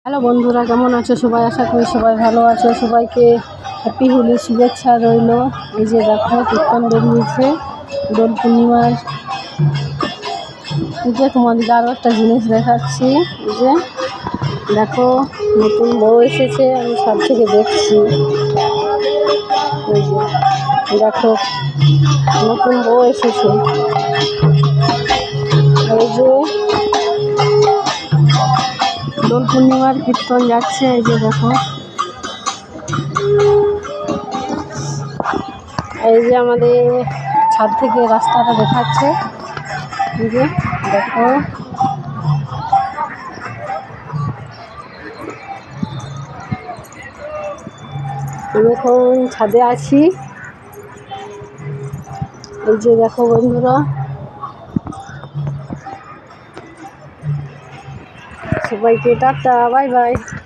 Hello বন্ধুরা, কেমন আছো সবাই? আশা করি সবাই ভালো আছো। সবাইকে হ্যাপি হোলির শুভেচ্ছা রইল। এই যে দেখো কীর্তন বেরিয়েছে দোল পূর্ণিমার। এই যে তোমাদের আরও একটা জিনিস দেখাচ্ছি। এই যে দেখো নতুন বউ এসেছে, আমি সব থেকে দেখছি। এই যে দেখো নতুন বউ এসেছে। এই যে দোল পূর্ণিমার কীর্তন যাচ্ছে। এই যে দেখো, এই যে আমাদের ছাদ থেকে রাস্তাটা দেখাচ্ছে। এই যে দেখো, আমি এখন ছাদে আছি। এই যে দেখো বন্ধুরা, সবাইকে টাটা, বাই বাই।